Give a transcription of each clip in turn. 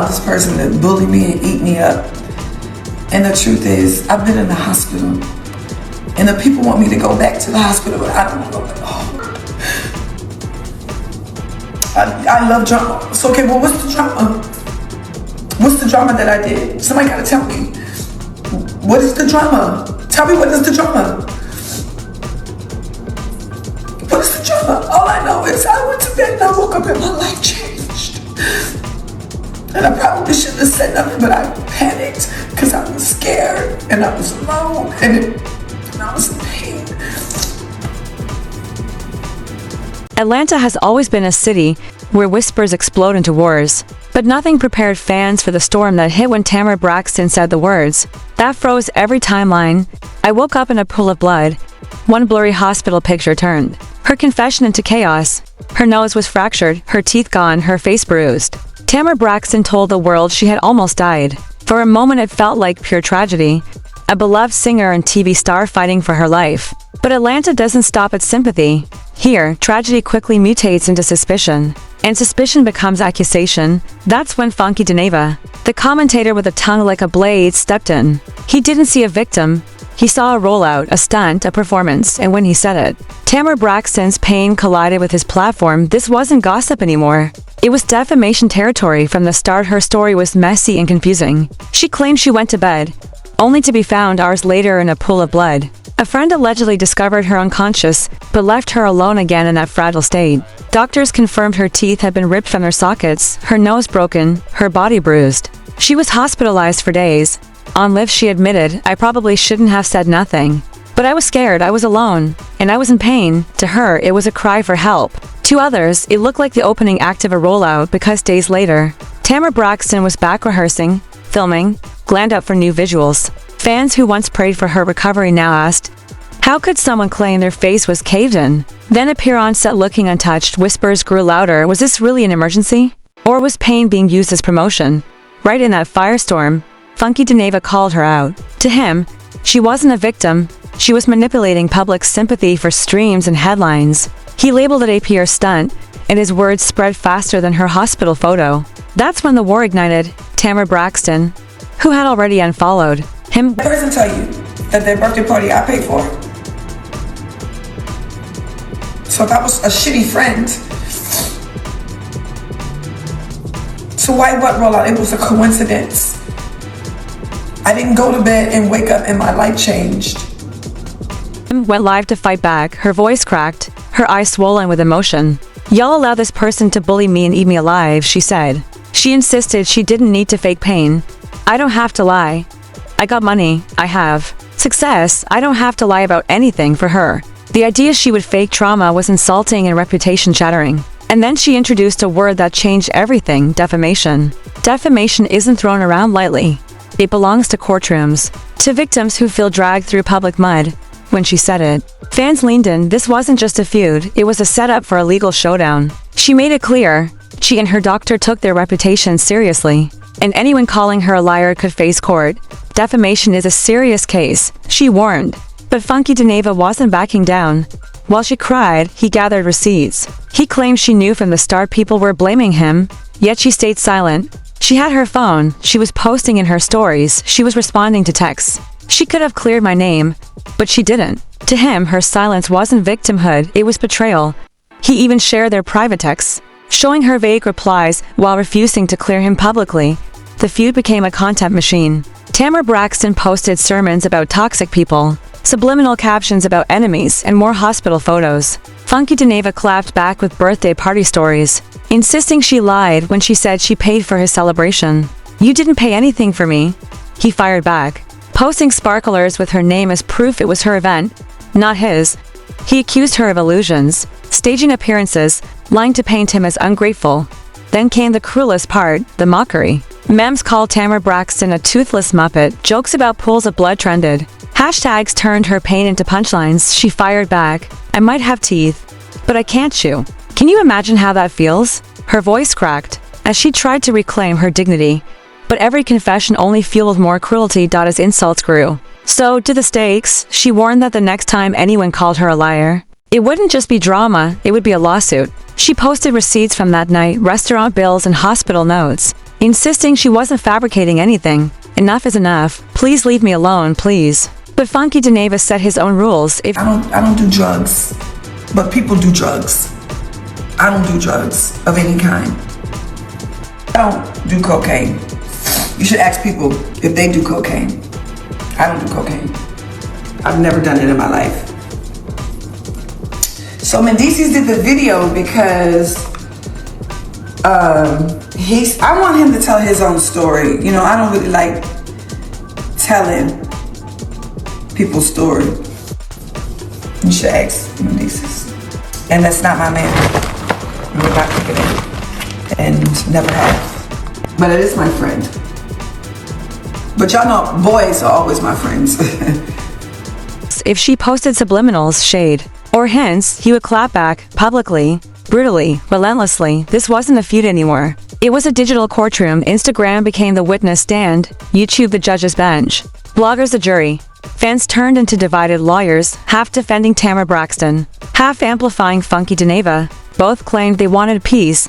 this person that bully me and eat me up. And the truth is, I've been in the hospital. And the people want me to go back to the hospital, but I don't want to go back. I love drama. So, okay, well, what's the drama? What's the drama that I did? Somebody gotta tell me. What is the drama? Tell me, what is the drama? What is the drama? All I know is I went to bed and I woke up and my life changed. And I probably shouldn't have said nothing, but I panicked because I was scared and I was alone and I was in pain. Atlanta has always been a city where whispers explode into wars. But nothing prepared fans for the storm that hit when Tamar Braxton said the words. That froze every timeline. I woke up in a pool of blood. One blurry hospital picture turned her confession into chaos. Her nose was fractured, her teeth gone, her face bruised. Tamar Braxton told the world she had almost died. For a moment it felt like pure tragedy. A beloved singer and TV star fighting for her life. But Atlanta doesn't stop at sympathy. Here, tragedy quickly mutates into suspicion. And suspicion becomes accusation. That's when Funky Dineva, the commentator with a tongue like a blade, stepped in. He didn't see a victim. He saw a rollout, a stunt, a performance, and when he said it, Tamar Braxton's pain collided with his platform. This wasn't gossip anymore. It was defamation territory. From the start, her story was messy and confusing. She claimed she went to bed, only to be found hours later in a pool of blood. A friend allegedly discovered her unconscious, but left her alone again in that fragile state. Doctors confirmed her teeth had been ripped from their sockets, her nose broken, her body bruised. She was hospitalized for days. On lift she admitted, I probably shouldn't have said nothing. But I was scared, I was alone, and I was in pain. To her, it was a cry for help. To others, it looked like the opening act of a rollout because days later, Tamar Braxton was back rehearsing, filming, glammed up for new visuals. Fans who once prayed for her recovery now asked, how could someone claim their face was caved in, then appear on set looking untouched? Whispers grew louder. Was this really an emergency? Or was pain being used as promotion? Right in that firestorm, Funky Dineva called her out. To him, she wasn't a victim. She was manipulating public sympathy for streams and headlines. He labeled it a PR stunt, and his words spread faster than her hospital photo. That's when the war ignited. Tamar Braxton, who had already unfollowed him. The person tell you that their birthday party I paid for. So that was a shitty friend. So why what rollout? It was a coincidence. I didn't go to bed and wake up and my life changed. Went live to fight back, her voice cracked, her eyes swollen with emotion. Y'all allow this person to bully me and eat me alive, she said. She insisted she didn't need to fake pain. I don't have to lie. I got money, I have success, I don't have to lie about anything. For her, the idea she would fake trauma was insulting and reputation shattering. And then she introduced a word that changed everything: defamation. Defamation isn't thrown around lightly. It belongs to courtrooms, to victims who feel dragged through public mud. When she said it, fans leaned in. This wasn't just a feud, it was a setup for a legal showdown. She made it clear, she and her doctor took their reputation seriously, and anyone calling her a liar could face court. Defamation is a serious case, she warned. But Funky Dineva wasn't backing down. While she cried, he gathered receipts. He claimed she knew from the start people were blaming him, yet she stayed silent. She had her phone, she was posting in her stories, she was responding to texts. She could have cleared my name, but she didn't. To him, her silence wasn't victimhood, it was betrayal. He even shared their private texts, showing her vague replies while refusing to clear him publicly. The feud became a content machine. Tamar Braxton posted sermons about toxic people, subliminal captions about enemies, and more hospital photos. Funky Dineva clapped back with birthday party stories, insisting she lied when she said she paid for his celebration. You didn't pay anything for me, he fired back, posting sparklers with her name as proof it was her event, not his. He accused her of illusions, staging appearances, lying to paint him as ungrateful. Then came the cruelest part, the mockery. Memes called Tamar Braxton a toothless muppet, jokes about pools of blood trended. Hashtags turned her pain into punchlines. She fired back, I might have teeth, but I can't chew. Can you imagine how that feels? Her voice cracked, as she tried to reclaim her dignity. But every confession only fueled more cruelty. As insults grew. So, to the stakes, she warned that the next time anyone called her a liar, it wouldn't just be drama, it would be a lawsuit. She posted receipts from that night, restaurant bills and hospital notes. insisting she wasn't fabricating anything. Enough is enough. Please leave me alone, please. But Funky Dineva set his own rules. If I don't do drugs, but people do drugs. I don't do drugs of any kind. I don't do cocaine. You should ask people if they do cocaine. I don't do cocaine. I've never done it in my life. So Mendices did the video because I want him to tell his own story. You know, I don't really like telling people's story. You should ask Mendices. And that's not my man. We're not kicking it. And never have. But it is my friend. But y'all know boys are always my friends. if she posted subliminals, shade, or hints, he would clap back, publicly, brutally, relentlessly. This wasn't a feud anymore. It was a digital courtroom. Instagram became the witness stand, YouTube the judge's bench, bloggers the jury. Fans turned into divided lawyers, half defending Tamar Braxton, half amplifying Funky Dineva. Both claimed they wanted peace,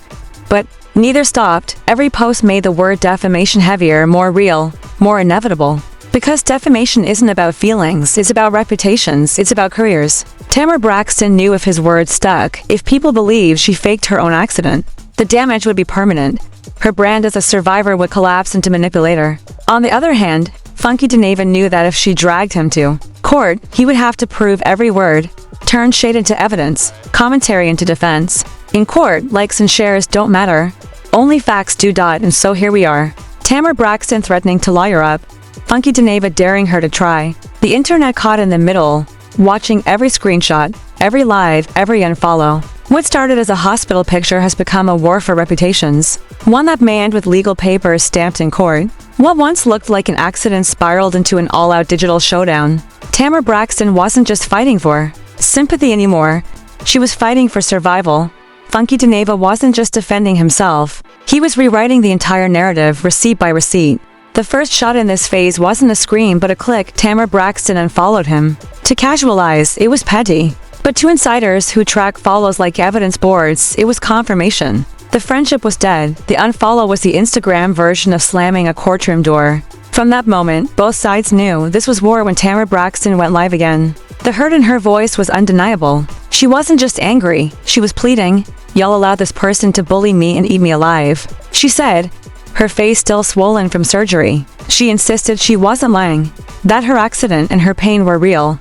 but neither stopped. Every post made the word defamation heavier, more real, more inevitable. Because defamation isn't about feelings, it's about reputations, it's about careers. Tamar Braxton knew if his words stuck, if people believed she faked her own accident, the damage would be permanent. Her brand as a survivor would collapse into manipulator. On the other hand, Funky Dineva knew that if she dragged him to court, he would have to prove every word, turn shade into evidence, commentary into defense. In court, likes and shares don't matter. Only facts do. And so here we are. Tamar Braxton threatening to lawyer up, Funky Dineva daring her to try. The internet caught in the middle, watching every screenshot, every live, every unfollow. What started as a hospital picture has become a war for reputations, one that may end with legal papers stamped in court. What once looked like an accident spiraled into an all-out digital showdown. Tamar Braxton wasn't just fighting for sympathy anymore, she was fighting for survival. Funky Dineva wasn't just defending himself, he was rewriting the entire narrative, receipt by receipt. The first shot in this phase wasn't a scream but a click. Tamar Braxton unfollowed him. To casualize, it was petty. But to insiders who track follows like evidence boards, it was confirmation. The friendship was dead. The unfollow was the Instagram version of slamming a courtroom door. From that moment, both sides knew this was war. When Tamar Braxton went live again, the hurt in her voice was undeniable. She wasn't just angry, she was pleading, "Y'all allowed this person to bully me and eat me alive," she said, her face still swollen from surgery. She insisted she wasn't lying, that her accident and her pain were real.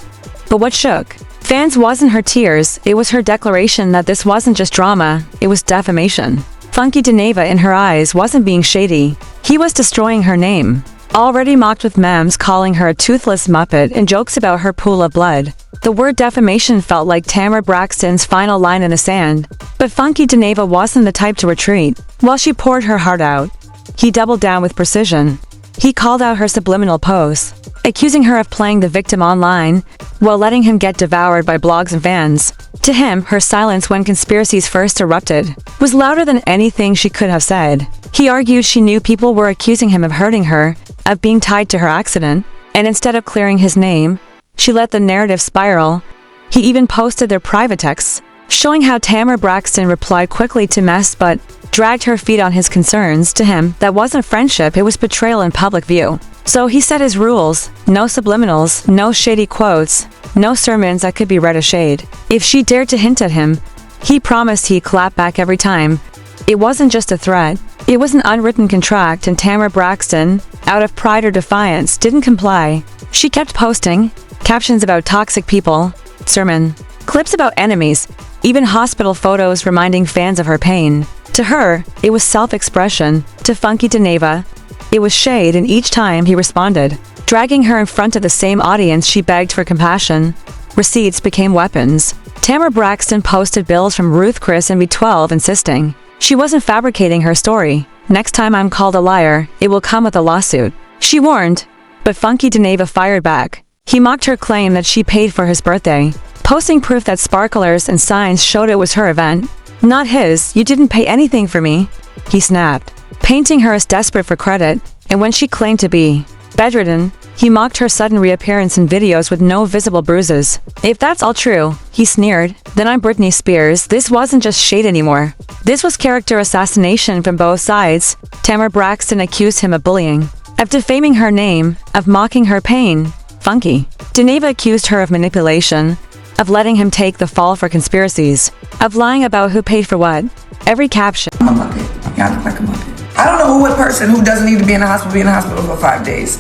But what shook fans wasn't her tears, it was her declaration that this wasn't just drama, it was defamation. Funky Dineva in her eyes wasn't being shady, he was destroying her name. Already mocked with memes calling her a toothless muppet and jokes about her pool of blood. The word defamation felt like Tamar Braxton's final line in the sand. But Funky Dineva wasn't the type to retreat. While she poured her heart out, he doubled down with precision. He called out her subliminal posts, accusing her of playing the victim online, while letting him get devoured by blogs and fans. To him, her silence when conspiracies first erupted was louder than anything she could have said. He argued she knew people were accusing him of hurting her, of being tied to her accident, and instead of clearing his name, she let the narrative spiral. He even posted their private texts, showing how Tamar Braxton replied quickly to mess but dragged her feet on his concerns. To him, that wasn't friendship, it was betrayal in public view. So he set his rules: no subliminals, no shady quotes, no sermons that could be read as shade. If she dared to hint at him, he promised he'd clap back every time. It wasn't just a threat, it was an unwritten contract, and Tamar Braxton, out of pride or defiance, didn't comply. She kept posting captions about toxic people, sermon clips about enemies, even hospital photos reminding fans of her pain. To her, it was self-expression. To Funky Dineva, it was shade, and each time he responded, dragging her in front of the same audience, she begged for compassion. Receipts became weapons. Tamar Braxton posted bills from Ruth Chris and B12 insisting she wasn't fabricating her story. "Next time I'm called a liar, it will come with a lawsuit," she warned. But Funky Dineva fired back. He mocked her claim that she paid for his birthday, posting proof that sparklers and signs showed it was her event, not his. "You didn't pay anything for me," he snapped, painting her as desperate for credit. And when she claimed to be bedridden, He mocked her sudden reappearance in videos with no visible bruises. If that's all true, he sneered, then I'm Britney Spears. This wasn't just shade anymore. This was character assassination from both sides. Tamar Braxton accused him of bullying, of defaming her name, of mocking her pain. Funky. Dineva accused her of manipulation, of letting him take the fall for conspiracies, of lying about who paid for what. Every caption. I'm a Muppet. Y'all look like a Muppet. I don't know what person who doesn't need to be in the hospital be in the hospital for 5 days.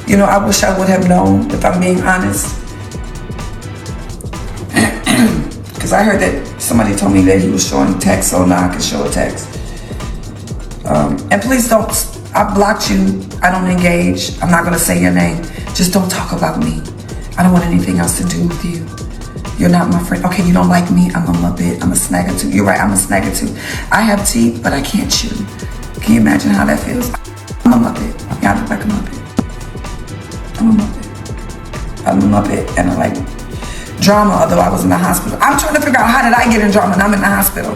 You know, I wish I would have known, if I'm being honest. Because I heard that somebody told me that he was showing text, so now I can show a text. And please don't, I blocked you. I don't engage. I'm not going to say your name. Just don't talk about me. I don't want anything else to do with you. You're not my friend. Okay, you don't like me. I'm a Muppet. I'm a snagger-tooth. You're right, I'm a snagger-tooth. I have teeth, but I can't chew. Can you imagine how that feels? I'm a Muppet. Y'all look like a Muppet. I'm a Muppet. I'm a Muppet, and I like drama, although I was in the hospital. I'm trying to figure out how did I get in drama and I'm in the hospital.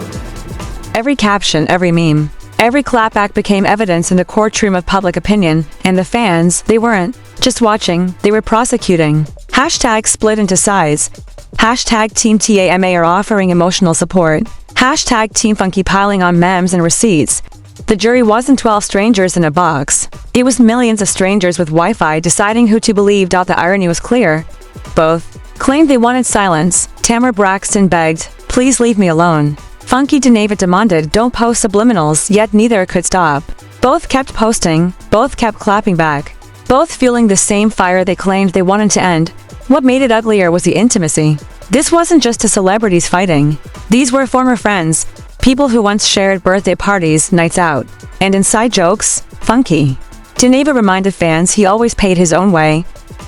Every caption, every meme, every clapback became evidence in the courtroom of public opinion, and the fans, they weren't just watching, they were prosecuting. Hashtag split into sides. Hashtag Team TAMA are offering emotional support. Hashtag Team Funky piling on memes and receipts. The jury wasn't 12 strangers in a box. It was millions of strangers with Wi-Fi deciding who to believe. The irony was clear. Both claimed they wanted silence. Tamar Braxton begged, please leave me alone. Funky Dineva demanded, don't post subliminals, yet neither could stop. Both kept posting, both kept clapping back. Both fueling the same fire they claimed they wanted to end. What made it uglier was the intimacy. This wasn't just two celebrities fighting. These were former friends, people who once shared birthday parties, nights out, and inside jokes. Funky Dineva reminded fans he always paid his own way,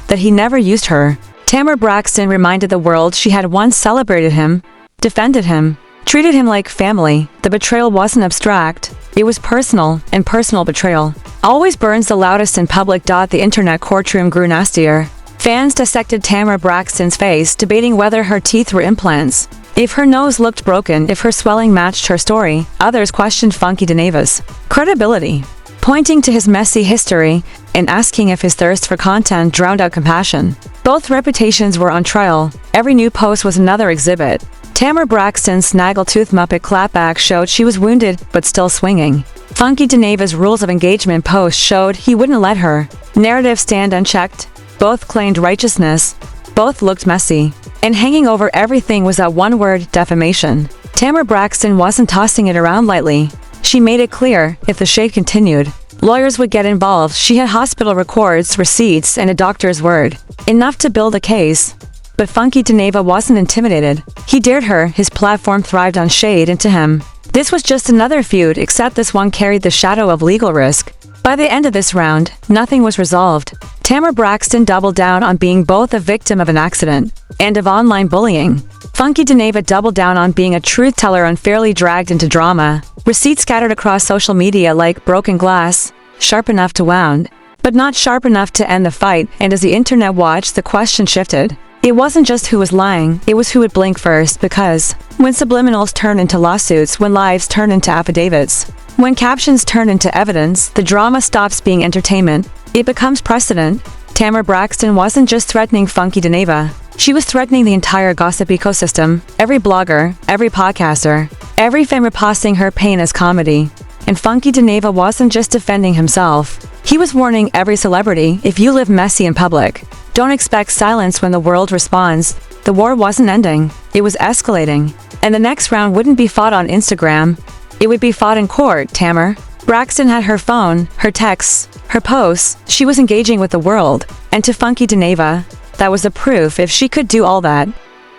that he never used her. Tamar Braxton reminded the world she had once celebrated him, defended him, treated him like family. The betrayal wasn't abstract, it was personal, and personal betrayal always burns the loudest in public. The internet courtroom grew nastier. Fans dissected Tamar Braxton's face, debating whether her teeth were implants, if her nose looked broken, if her swelling matched her story. Others questioned Funky Dineva's credibility, pointing to his messy history and asking if his thirst for content drowned out compassion. Both reputations were on trial. Every new post was another exhibit. Tamar Braxton's snaggletooth Muppet clapback showed she was wounded but still swinging. Funky Dineva's rules of engagement post showed he wouldn't let her narrative stand unchecked. Both claimed righteousness. Both looked messy. And hanging over everything was that one word, defamation. Tamar Braxton wasn't tossing it around lightly. She made it clear, if the shade continued, lawyers would get involved. She had hospital records, receipts, and a doctor's word. Enough to build a case. But Funky Dineva wasn't intimidated. He dared her. His platform thrived on shade, and to him, this was just another feud, except this one carried the shadow of legal risk. By the end of this round, nothing was resolved. Tamar Braxton doubled down on being both a victim of an accident and of online bullying. Funky Dineva doubled down on being a truth teller unfairly dragged into drama. Receipts scattered across social media like broken glass, sharp enough to wound, but not sharp enough to end the fight. And as the internet watched, the question shifted. It wasn't just who was lying, it was who would blink first, because when subliminals turn into lawsuits, when lives turn into affidavits, when captions turn into evidence, the drama stops being entertainment. It becomes precedent. Tamar Braxton wasn't just threatening Funky Dineva. She was threatening the entire gossip ecosystem, every blogger, every podcaster, every fan reposting her pain as comedy. And Funky Dineva wasn't just defending himself. He was warning every celebrity, if you live messy in public, don't expect silence when the world responds. The war wasn't ending, it was escalating. And the next round wouldn't be fought on Instagram, it would be fought in court. Tamar Braxton had her phone, her texts, her posts. She was engaging with the world. And to Funky Dineva, that was a proof. If she could do all that,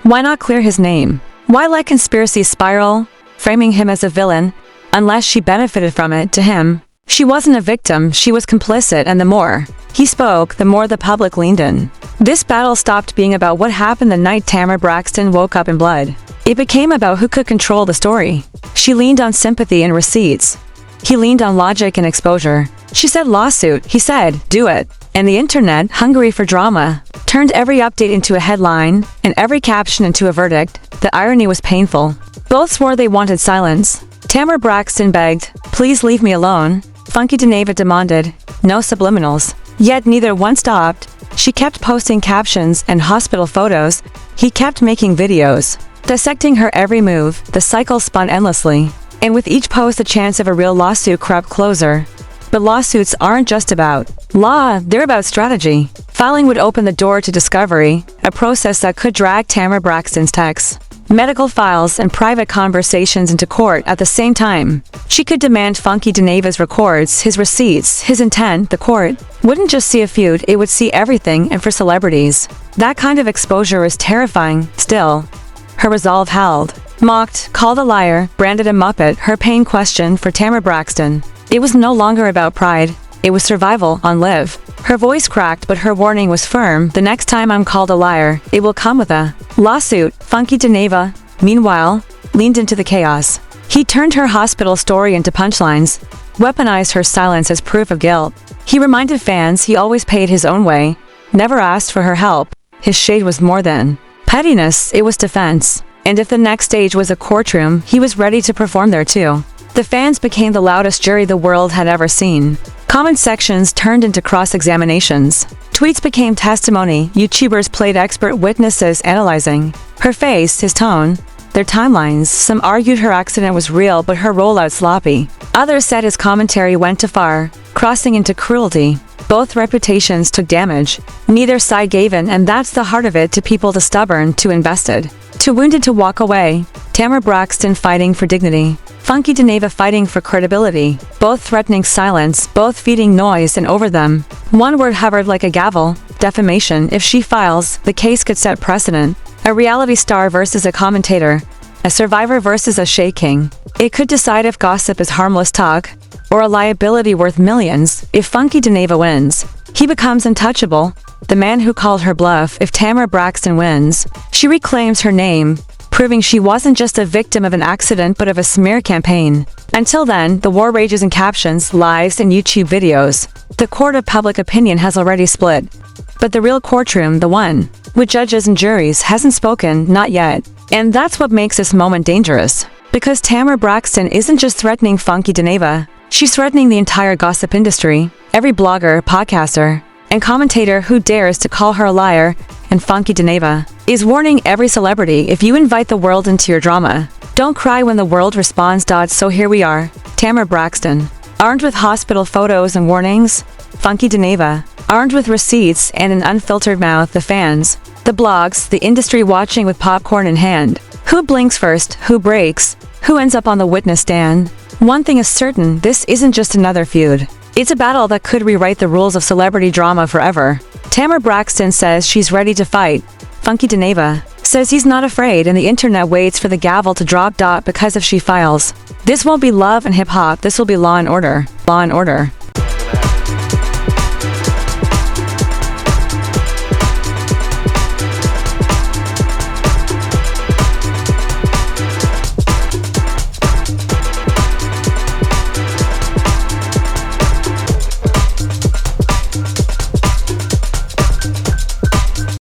why not clear his name? Why let conspiracy spiral, framing him as a villain, unless she benefited from it? To him, she wasn't a victim, she was complicit, and the more he spoke, the more the public leaned in. This battle stopped being about what happened the night Tamar Braxton woke up in blood. It became about who could control the story. She leaned on sympathy and receipts. He leaned on logic and exposure. She said lawsuit, he said, do it. And the internet, hungry for drama, turned every update into a headline, and every caption into a verdict. The irony was painful. Both swore they wanted silence. Tamar Braxton begged, please leave me alone. Funky Dineva demanded, no subliminals. Yet neither one stopped. She kept posting captions and hospital photos. He kept making videos, dissecting her every move. The cycle spun endlessly. And with each post, the chance of a real lawsuit crept closer. But lawsuits aren't just about law, they're about strategy. Filing would open the door to discovery, a process that could drag Tamar Braxton's texts, medical files, and private conversations into court at the same time. She could demand Funky Dineva's records, his receipts, his intent. The court wouldn't just see a feud, it would see everything. And for celebrities, that kind of exposure is terrifying. Still, her resolve held. Mocked, called a liar, branded a muppet, her pain questioned. For Tamar Braxton, it was no longer about pride, it was survival on live. Her voice cracked, but her warning was firm. The next time I'm called a liar, it will come with a lawsuit. Funky Dineva, meanwhile, leaned into the chaos. He turned her hospital story into punchlines, weaponized her silence as proof of guilt. He reminded fans he always paid his own way, never asked for her help. His shade was more than pettiness, it was defense. And if the next stage was a courtroom, he was ready to perform there too. The fans became the loudest jury the world had ever seen. Comment sections turned into cross-examinations. Tweets became testimony. YouTubers played expert witnesses analyzing her face, his tone, their timelines. Some argued her accident was real but her rollout sloppy. Others said his commentary went too far, crossing into cruelty. Both reputations took damage. Neither side gave in, and that's the heart of it. To people too stubborn, too invested, too wounded to walk away. Tamar Braxton fighting for dignity. Funky Dineva fighting for credibility. Both threatening silence, both feeding noise, and over them, one word hovered like a gavel: defamation. If she files, the case could set precedent. A reality star versus a commentator. A survivor versus a shade king. It could decide if gossip is harmless talk, or a liability worth millions. If Funky Dineva wins, he becomes untouchable, the man who called her bluff. If Tamar Braxton wins, she reclaims her name, proving she wasn't just a victim of an accident but of a smear campaign. Until then, the war rages in captions, lives, and YouTube videos. The court of public opinion has already split. But the real courtroom, the one with judges and juries, hasn't spoken, not yet. And that's what makes this moment dangerous. Because Tamar Braxton isn't just threatening Funky Dineva, she's threatening the entire gossip industry. Every blogger, podcaster, and commentator who dares to call her a liar. And Funky Dineva is warning every celebrity: if you invite the world into your drama, don't cry when the world responds. So here we are, Tamar Braxton, armed with hospital photos and warnings. Funky Dineva, armed with receipts and an unfiltered mouth. The fans, the blogs, the industry watching with popcorn in hand. Who blinks first? Who breaks? Who ends up on the witness stand? One thing is certain, this isn't just another feud. It's a battle that could rewrite the rules of celebrity drama forever. Tamar Braxton says she's ready to fight. Funky Dineva says he's not afraid, and the internet waits for the gavel to drop. Because if she files, this won't be love and hip-hop, this will be law and order. Law and order.